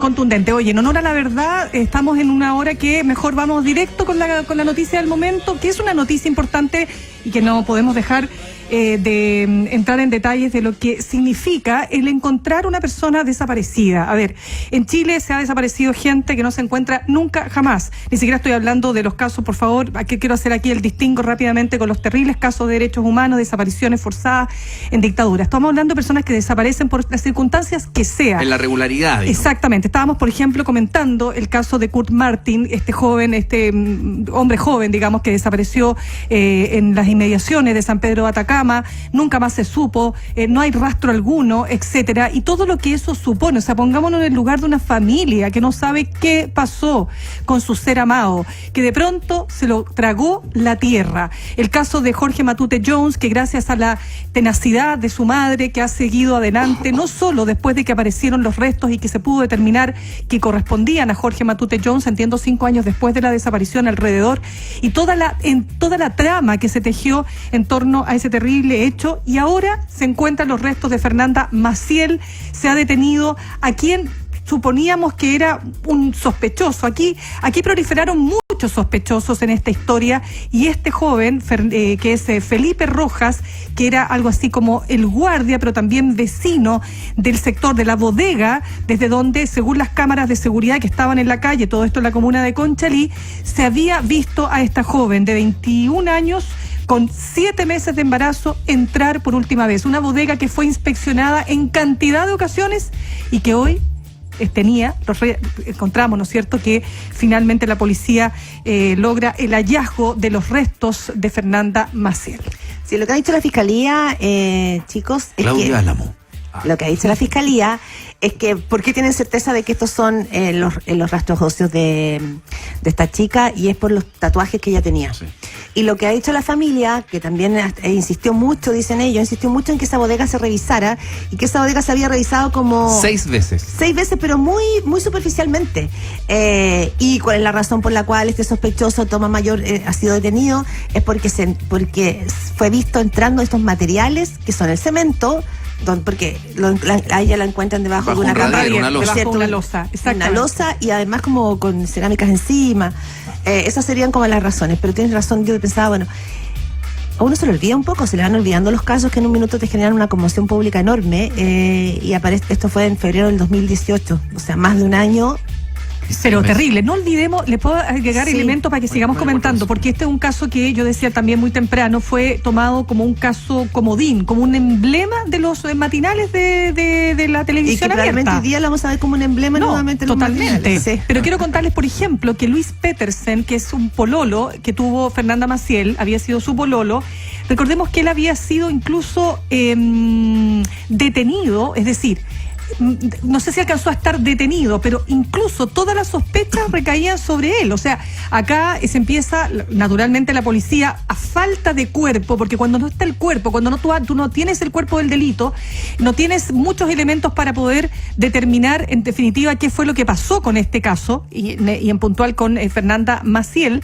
Contundente. Oye, en honor a la verdad, estamos en una hora que mejor vamos directo con la noticia del momento, que es una noticia importante y que no podemos dejar de entrar en detalles de lo que significa el encontrar una persona desaparecida. A ver, en Chile se ha desaparecido gente que no se encuentra nunca, jamás. Ni siquiera estoy hablando de los casos, por favor, aquí quiero hacer aquí el distingo rápidamente con los terribles casos de derechos humanos, desapariciones forzadas en dictadura. Estamos hablando de personas que desaparecen por las circunstancias que sea. En la regularidad. Digamos. Exactamente. Estábamos, por ejemplo, comentando el caso de Kurt Martin, este hombre joven, digamos, que desapareció en las inmediaciones de San Pedro de Atacama. Nunca más se supo, no hay rastro alguno, etcétera, y todo lo que eso supone. O sea, pongámonos en el lugar de una familia que no sabe qué pasó con su ser amado, que de pronto se lo tragó la tierra. El caso de Jorge Matute Jones, que gracias a la tenacidad de su madre, que ha seguido adelante, no solo después de que aparecieron los restos y que se pudo determinar que correspondían a Jorge Matute Jones, entiendo 5 años después de la desaparición alrededor, y toda la trama que se tejió en torno a ese terrible hecho, y ahora se encuentran los restos de Fernanda Maciel. Se ha detenido a quien suponíamos que era un sospechoso. Aquí proliferaron muchos sospechosos en esta historia, y este joven, que es Felipe Rojas, que era algo así como el guardia, pero también vecino del sector de la bodega, desde donde, según las cámaras de seguridad que estaban en la calle, todo esto en la comuna de Conchalí, se había visto a esta joven de 21 años con 7 meses de embarazo entrar por última vez. Una bodega que fue inspeccionada en cantidad de ocasiones y que hoy encontramos, ¿no es cierto?, que finalmente la policía logra el hallazgo de los restos de Fernanda Maciel. Sí, lo que ha dicho la Fiscalía, chicos, es Claudia Álamo. Lo que ha dicho la Fiscalía es que, ¿por qué tienen certeza de que estos son los rastros óseos de esta chica? Y es por los tatuajes que ella tenía. Sí. Y lo que ha dicho la familia, que también insistió mucho, dicen ellos, insistió mucho en que esa bodega se revisara, y que esa bodega se había revisado como 6 veces. 6 veces, pero muy, muy superficialmente. Y cuál es la razón por la cual este sospechoso Tomás Mayor ha sido detenido, es porque fue visto entrando estos materiales, que son el cemento, porque a ella la encuentran debajo de una cama, una losa. Debajo de una losa, una losa, y además como con cerámicas encima. Esas serían como las razones, pero tienes razón. Yo pensaba, bueno, a uno se le olvida un poco, se le van olvidando los casos que en un minuto te generan una conmoción pública enorme, y esto fue en febrero del 2018, o sea, más de un año. Pero terrible. No olvidemos, le puedo agregar elementos para que sigamos comentando, porque este es un caso que yo decía también muy temprano, fue tomado como un caso comodín, como un emblema de los matinales de la televisión abierta. Y que realmente hoy día lo vamos a ver como un emblema nuevamente. Totalmente. Sí. Pero quiero contarles, por ejemplo, que Luis Petersen, que es un pololo que tuvo Fernanda Maciel, había sido su pololo. Recordemos que él había sido incluso detenido, es decir, no sé si alcanzó a estar detenido, pero incluso todas las sospechas recaían sobre él. O sea, acá se empieza, naturalmente, la policía, a falta de cuerpo, porque cuando no está el cuerpo, cuando tú no tienes el cuerpo del delito, no tienes muchos elementos para poder determinar en definitiva qué fue lo que pasó con este caso, y en puntual con Fernanda Maciel.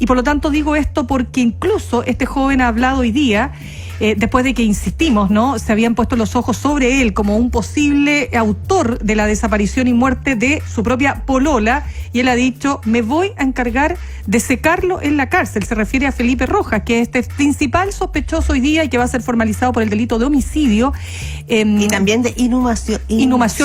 Y por lo tanto digo esto porque incluso este joven ha hablado hoy día, después de que insistimos, ¿no? Se habían puesto los ojos sobre él como un posible autor de la desaparición y muerte de su propia polola, y él ha dicho: me voy a encargar de secarlo en la cárcel. Se refiere a Felipe Rojas, que es este principal sospechoso hoy día y que va a ser formalizado por el delito de homicidio. Y también de inhumación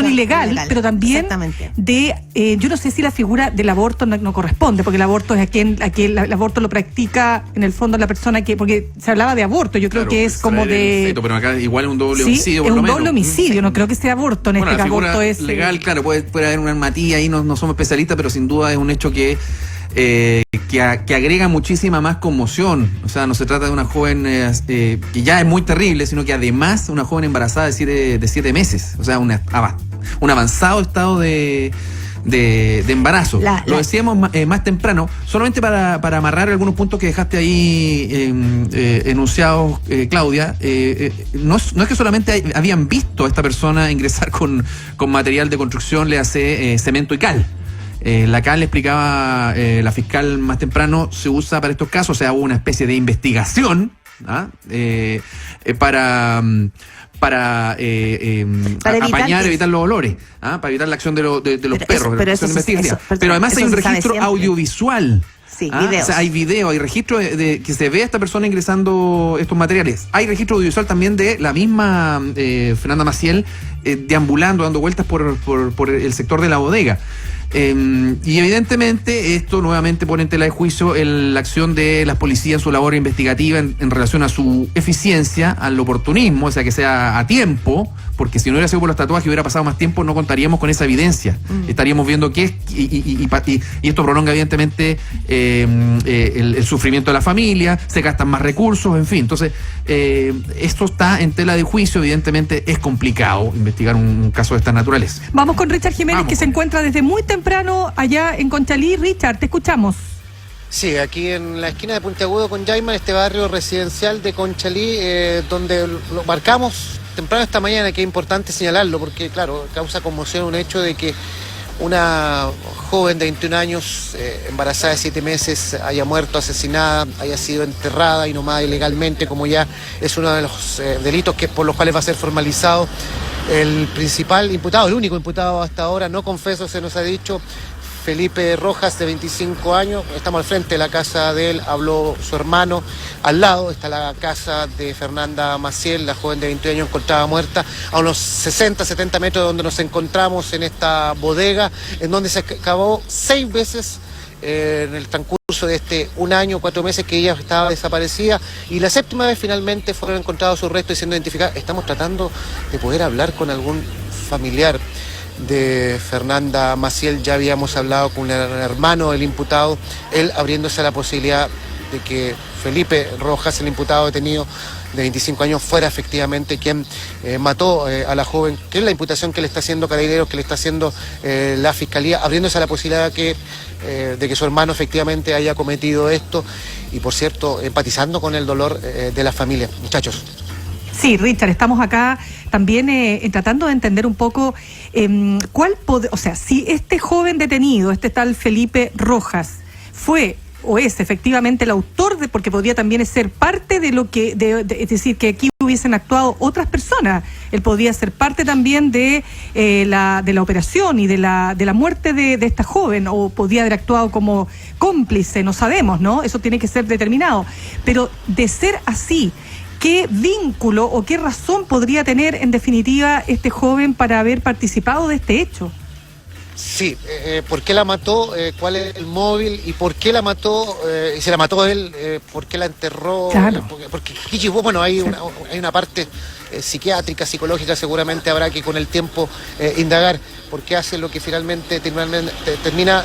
ilegal, pero también de, yo no sé si la figura del aborto no corresponde, porque el aborto es a quien el aborto lo practica en el fondo la persona que, porque se hablaba de aborto, yo creo que es como de efecto, pero acá igual es un doble sí, homicidio, por lo menos. Es un doble homicidio, no creo que sea aborto en este caso. Aborto es legal, claro, puede haber una armatilla ahí, no somos especialistas, pero sin duda es un hecho que agrega muchísima más conmoción. O sea, no se trata de una joven que ya es muy terrible, sino que además una joven embarazada de 7 meses. O sea, un avanzado estado de embarazo. Lo decíamos más temprano, solamente para amarrar algunos puntos que dejaste ahí enunciados, Claudia. No es que solamente habían visto a esta persona ingresar con material de construcción, le hace cemento y cal. La cal, le explicaba la fiscal más temprano, se usa para estos casos. O sea, hubo una especie de investigación, ¿ah? Para evitar los olores, para evitar la acción de los perros. Pero además hay un registro audiovisual. Sí, videos. O sea, hay video, hay registro de que se ve a esta persona ingresando estos materiales. Hay registro audiovisual también de la misma Fernanda Maciel deambulando, dando vueltas por el sector de la bodega. Y evidentemente esto nuevamente pone en tela de juicio la acción de las policías en su labor investigativa en relación a su eficiencia, al oportunismo, o sea, que sea a tiempo, porque si no hubiera sido por los tatuajes y hubiera pasado más tiempo, no contaríamos con esa evidencia. Estaríamos viendo qué es, y esto prolonga evidentemente el sufrimiento de la familia, se gastan más recursos, en fin. Entonces, esto está en tela de juicio, evidentemente es complicado investigar un caso de esta naturaleza. Vamos con Richard Jiménez, que se encuentra desde muy temprano allá en Conchalí. Richard, te escuchamos. Sí, aquí en la esquina de Puntiagudo con Jaima, este barrio residencial de Conchalí, donde lo marcamos temprano esta mañana, que es importante señalarlo, porque claro, causa conmoción un hecho de que una joven de 21 años, embarazada de 7 meses, haya muerto asesinada, haya sido enterrada y nomada ilegalmente, como ya es uno de los delitos por los cuales va a ser formalizado el principal imputado, el único imputado hasta ahora, no confeso, se nos ha dicho, Felipe Rojas, de 25 años. Estamos al frente de la casa de él, habló su hermano. Al lado está la casa de Fernanda Maciel, la joven de 21 años encontrada muerta, a unos 60, 70 metros de donde nos encontramos en esta bodega, en donde se excavó 6 veces en el transcurso de este 1 año, 4 meses que ella estaba desaparecida, y la 7ª vez finalmente fueron encontrados sus restos y siendo identificados. Estamos tratando de poder hablar con algún familiar de Fernanda Maciel. Ya habíamos hablado con el hermano del imputado, él abriéndose a la posibilidad de que Felipe Rojas, el imputado detenido de 25 años, fuera efectivamente quien mató a la joven, que es la imputación que le está haciendo Carabineros, que le está haciendo la Fiscalía, abriéndose a la posibilidad de que su hermano efectivamente haya cometido esto, y por cierto, empatizando con el dolor de la familia. Muchachos. Sí, Richard, estamos acá también tratando de entender un poco si este joven detenido, este tal Felipe Rojas, fue o es efectivamente el autor porque podría también ser parte de lo que, es decir, que aquí hubiesen actuado otras personas. Él podría ser parte también de la operación y de la muerte de esta joven, o podría haber actuado como cómplice, no sabemos, ¿no? Eso tiene que ser determinado. Pero de ser así, ¿qué vínculo o qué razón podría tener en definitiva este joven para haber participado de este hecho? Sí, ¿por qué la mató? ¿Cuál es el móvil? ¿Y por qué la mató? Y si la mató él, ¿por qué la enterró? Claro. Porque bueno, hay una parte psiquiátrica, psicológica, seguramente habrá que con el tiempo indagar por qué hace lo que finalmente termina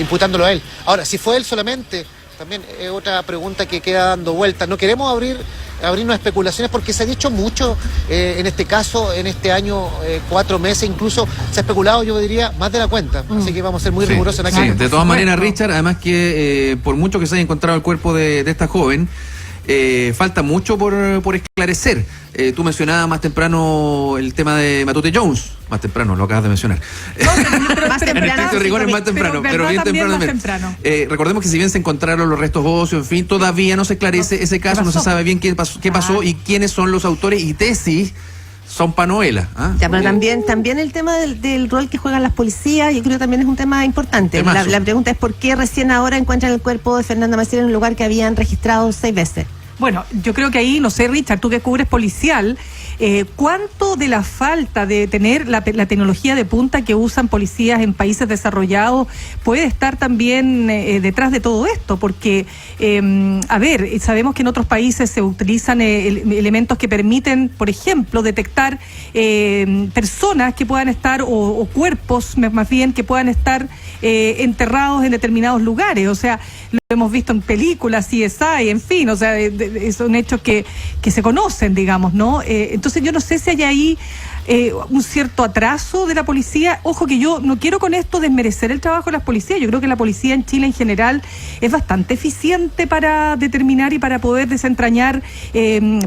imputándolo a él. Ahora, si fue él solamente, también es otra pregunta que queda dando vueltas. No queremos abrirnos a especulaciones, porque se ha dicho mucho en este caso, en este año, 4 meses, incluso se ha especulado, yo diría, más de la cuenta. Así que vamos a ser muy rigurosos en aquello. Sí, de todas maneras, Richard, además que por mucho que se haya encontrado el cuerpo de esta joven, falta mucho por esclarecer. Tú mencionabas más temprano el tema de Matute Jones. Más temprano, lo acabas de mencionar. Más temprano. En estricto rigor es más temprano, pero bien temprano. Recordemos que si bien se encontraron los restos óseos, en fin, todavía no se esclarece ese caso, no se sabe bien qué pasó y quiénes son los autores, y tesis son pa' novela. Ya, pero también el tema del rol que juegan las policías, yo creo que también es un tema importante. La pregunta es por qué recién ahora encuentran el cuerpo de Fernanda Maciel en un lugar que habían registrado 6 veces. Bueno, yo creo que ahí, no sé, Richard, tú que cubres policial, ¿cuánto de la falta de tener la tecnología de punta que usan policías en países desarrollados puede estar también detrás de todo esto? Porque, sabemos que en otros países se utilizan elementos que permiten, por ejemplo, detectar personas que puedan estar, o cuerpos más bien, que puedan estar enterrados en determinados lugares. O sea, lo hemos visto en películas, CSI, en fin, o sea, son hechos que se conocen, digamos, ¿no? Entonces yo no sé si hay ahí un cierto atraso de la policía. Ojo que yo no quiero con esto desmerecer el trabajo de las policías. Yo creo que la policía en Chile en general es bastante eficiente para determinar y para poder desentrañar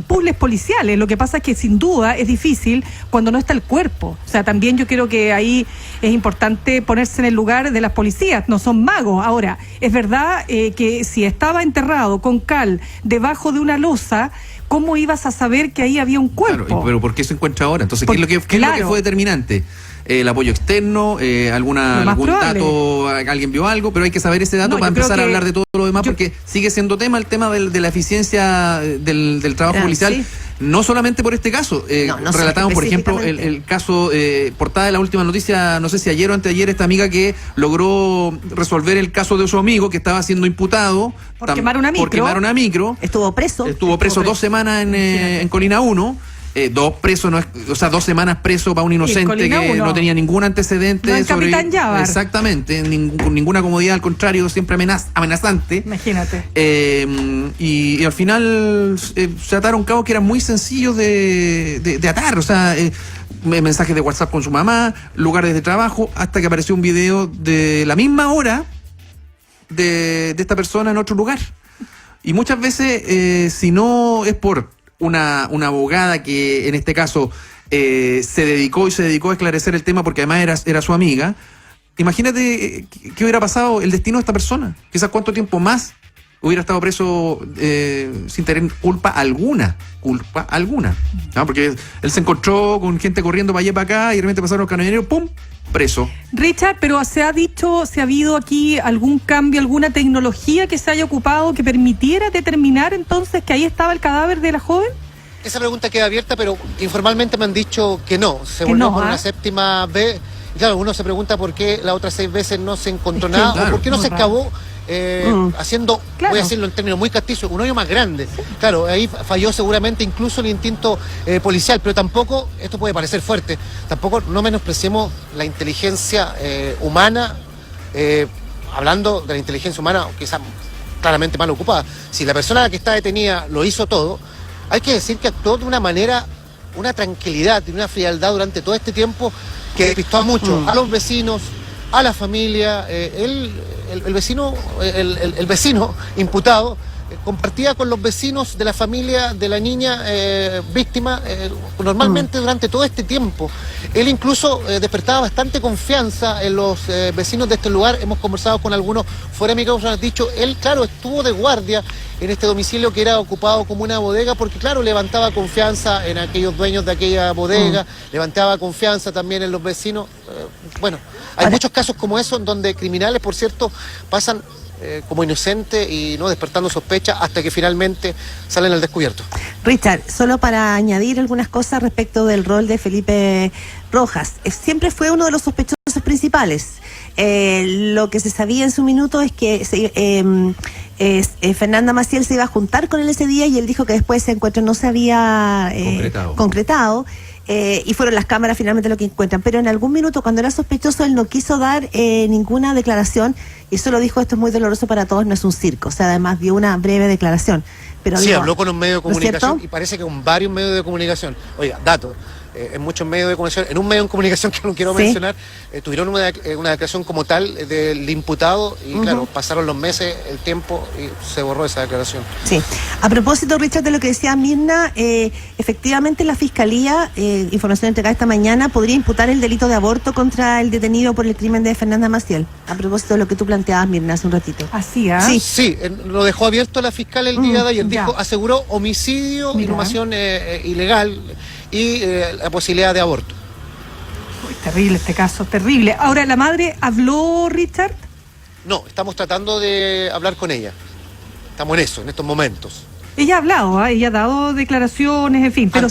puzzles policiales. Lo que pasa es que sin duda es difícil cuando no está el cuerpo. O sea, también yo creo que ahí es importante ponerse en el lugar de las policías. No son magos. Ahora, es verdad que si estaba enterrado con cal debajo de una losa, ¿cómo ibas a saber que ahí había un cuerpo? Claro, pero ¿por qué se encuentra ahora? Entonces, Porque, ¿qué es lo que fue determinante? El apoyo externo, algún dato, alguien vio algo, pero hay que saber ese dato para empezar a hablar de todo lo demás, porque sigue siendo el tema de la eficiencia del trabajo policial, sí. No solamente por este caso. Relatamos, por ejemplo, el caso portada de la última noticia, no sé si ayer o anteayer, esta amiga que logró resolver el caso de su amigo que estaba siendo imputado por quemar una micro. Estuvo preso 2 semanas en Colina 1. 2 presos, 2 semanas preso para un inocente que no tenía ningún antecedente. No, el Capitán Yavar. Exactamente, con ninguna comodidad, al contrario, siempre amenazante. Imagínate. Y al final se ataron cabos que eran muy sencillos de atar, mensajes de WhatsApp con su mamá, lugares de trabajo, hasta que apareció un video de la misma hora de esta persona en otro lugar. Y muchas veces, si no es por una abogada que en este caso se dedicó a esclarecer el tema porque además era su amiga, imagínate qué hubiera pasado el destino de esta persona. Quizás cuánto tiempo más hubiera estado preso sin tener culpa alguna, ¿no? Porque él se encontró con gente corriendo para allá y para acá y de repente pasaron los carabineros, ¡pum!, preso. Richard, pero ¿se ha habido aquí algún cambio, alguna tecnología que se haya ocupado que permitiera determinar entonces que ahí estaba el cadáver de la joven? Esa pregunta queda abierta, pero informalmente me han dicho que no. Se volvió por una séptima vez. Y claro, uno se pregunta por qué las otras 6 veces no se encontró nada, o por qué no se excavó haciendo, voy a decirlo en términos muy castizos, un hoyo más grande. Claro, ahí falló seguramente incluso el instinto policial, pero tampoco, esto puede parecer fuerte, tampoco no menospreciemos la inteligencia humana, hablando de la inteligencia humana, quizás claramente mal ocupada. Si la persona que está detenida lo hizo todo, hay que decir que actuó de una manera, una tranquilidad y una frialdad durante todo este tiempo que despistó a muchos, a los vecinos, a la familia. El vecino imputado compartía con los vecinos de la familia de la niña víctima normalmente durante todo este tiempo. Él incluso despertaba bastante confianza en los vecinos de este lugar. Hemos conversado con algunos fuera de mi causa, nos han dicho, él, claro, estuvo de guardia en este domicilio que era ocupado como una bodega, porque claro, levantaba confianza en aquellos dueños de aquella bodega, levantaba confianza también en los vecinos. Hay muchos casos como eso en donde criminales, por cierto, pasan como inocentes y no despertando sospecha hasta que finalmente salen al descubierto. Richard, solo para añadir algunas cosas respecto del rol de Felipe Rojas, siempre fue uno de los sospechosos principales. Lo que se sabía en su minuto es que Fernanda Maciel se iba a juntar con él ese día y él dijo que después ese encuentro no se había concretado. Y fueron las cámaras finalmente lo que encuentran, pero en algún minuto cuando era sospechoso él no quiso dar ninguna declaración y solo dijo: esto es muy doloroso para todos, no es un circo. O sea, además dio una breve declaración, pero sí, habló con un medio de comunicación, ¿no? Y parece que con varios medios de comunicación. Oiga, datos, en muchos medios de comunicación, en un medio de comunicación que no quiero mencionar, tuvieron una declaración como tal del imputado y claro, pasaron los meses, el tiempo y se borró esa declaración. Sí. A propósito, Richard, de lo que decía Mirna, efectivamente la Fiscalía, información entregada esta mañana, podría imputar el delito de aborto contra el detenido por el crimen de Fernanda Maciel. A propósito de lo que tú planteabas, Mirna, hace un ratito. Así, ¿ah? Sí, lo dejó abierto la fiscal el día de ayer. Dijo, aseguró homicidio, inhumación ilegal y la posibilidad de aborto. Uy, terrible este caso, terrible. Ahora, ¿la madre habló, Richard? No, estamos tratando de hablar con ella. Estamos en eso, en estos momentos. Ella ha hablado, ella ha dado declaraciones, en fin. Pero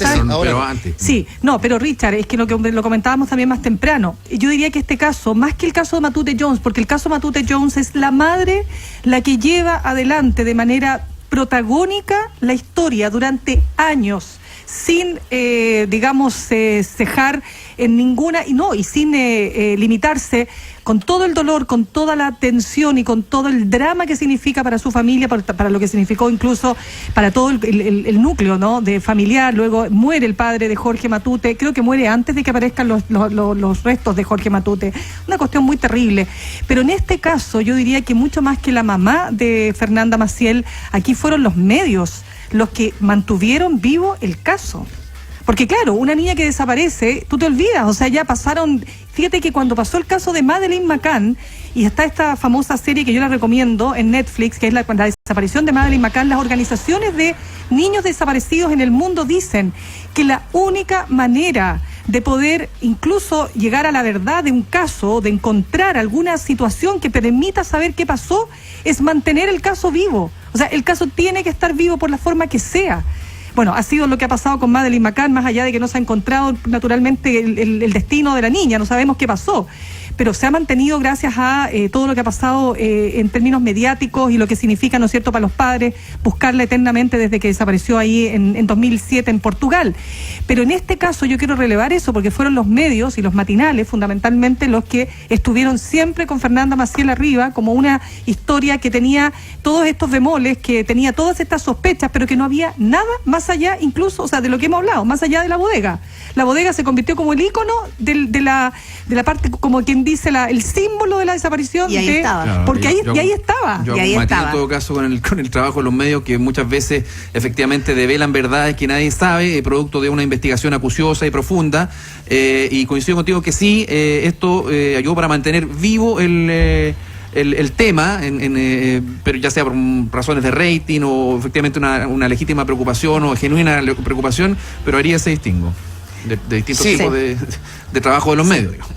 antes. Sí, no, pero Richard, es que lo comentábamos también más temprano. Yo diría que este caso, más que el caso de Matute Jones, porque el caso Matute Jones es la madre la que lleva adelante de manera protagónica la historia durante años, sin, cejar en ninguna, y sin limitarse, con todo el dolor, con toda la tensión y con todo el drama que significa para su familia, para lo que significó incluso para todo el núcleo, ¿no?, de familiar. Luego muere el padre de Jorge Matute, creo que muere antes de que aparezcan los restos de Jorge Matute. Una cuestión muy terrible. Pero en este caso yo diría que mucho más que la mamá de Fernanda Maciel, aquí fueron los medios los que mantuvieron vivo el caso. Porque claro, una niña que desaparece, tú te olvidas, o sea, ya pasaron. Fíjate que cuando pasó el caso de Madeleine McCann, y está esta famosa serie que yo la recomiendo en Netflix, que es la desaparición de Madeleine McCann, las organizaciones de niños desaparecidos en el mundo dicen que la única manera de poder incluso llegar a la verdad de un caso, de encontrar alguna situación que permita saber qué pasó, es mantener el caso vivo. O sea, el caso tiene que estar vivo por la forma que sea. Bueno, ha sido lo que ha pasado con Madeleine McCann, más allá de que no se ha encontrado naturalmente el destino de la niña, no sabemos qué pasó, pero se ha mantenido gracias a todo lo que ha pasado en términos mediáticos y lo que significa, ¿no es cierto?, para los padres buscarla eternamente desde que desapareció ahí en 2007 en Portugal. Pero en este caso yo quiero relevar eso porque fueron los medios y los matinales fundamentalmente los que estuvieron siempre con Fernanda Maciel arriba como una historia que tenía todos estos bemoles, que tenía todas estas sospechas, pero que no había nada más allá incluso, o sea, de lo que hemos hablado, más allá de la bodega. La bodega se convirtió como el ícono de la parte, como quien dice, el símbolo de la desaparición. Y ahí estaba. Claro, porque ahí estaba. Yo y ahí Matías, estaba. en todo caso con el trabajo de los medios que muchas veces efectivamente develan verdades que nadie sabe, producto de una investigación acuciosa y profunda, y coincido contigo que sí, esto ayudó para mantener vivo el tema, pero ya sea por razones de rating o efectivamente una legítima preocupación o genuina preocupación, pero haría ese distingo de distintos tipos de trabajo de los medios. Digamos.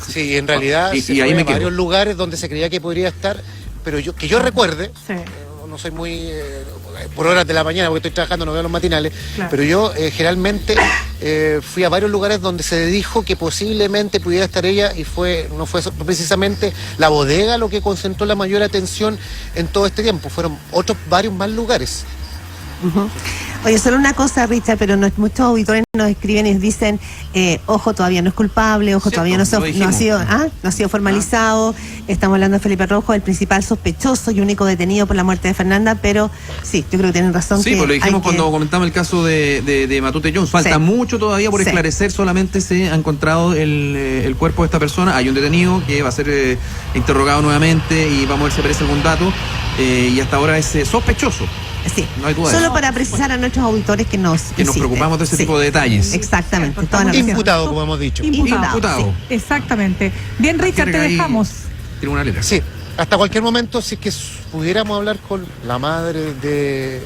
Sí, en realidad Y se ahí fue me a quedo. varios lugares donde se creía que podría estar, pero que yo recuerde, Sí. no soy muy por horas de la mañana porque estoy trabajando, no veo los matinales, Claro. pero yo generalmente fui a varios lugares donde se dijo que posiblemente pudiera estar ella y no fue precisamente la bodega lo que concentró la mayor atención en todo este tiempo, fueron varios más lugares. Oye, solo una cosa, Richard, pero muchos auditores nos escriben y dicen, ojo, todavía no es culpable, ojo, Cierto, todavía lo no dijimos. ha sido formalizado. Estamos hablando de Felipe Rojo, el principal sospechoso y único detenido por la muerte de Fernanda, pero sí, yo creo que tienen razón. Sí, que pues lo dijimos hay cuando comentamos el caso de Matute Jones. Falta mucho todavía por esclarecer, solamente se ha encontrado el cuerpo de esta persona. Hay un detenido que va a ser interrogado nuevamente y vamos a ver si aparece algún dato. Y hasta ahora es sospechoso. Sí, No hay duda de solo eso. para precisar a nuestros auditores que nos preocupamos de ese tipo de detalles. Exactamente. Cierto, toda la estamos razón. Imputado, como hemos dicho. Imputado. Sí. Exactamente. Bien, Richard, te Jerga ahí dejamos. Tribunalera. Sí, hasta cualquier momento, si es que pudiéramos hablar con la madre de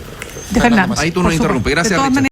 De Fernanda. Maciel. Ahí tú por nos interrumpes. supuesto. Gracias, De todas Richard. maneras,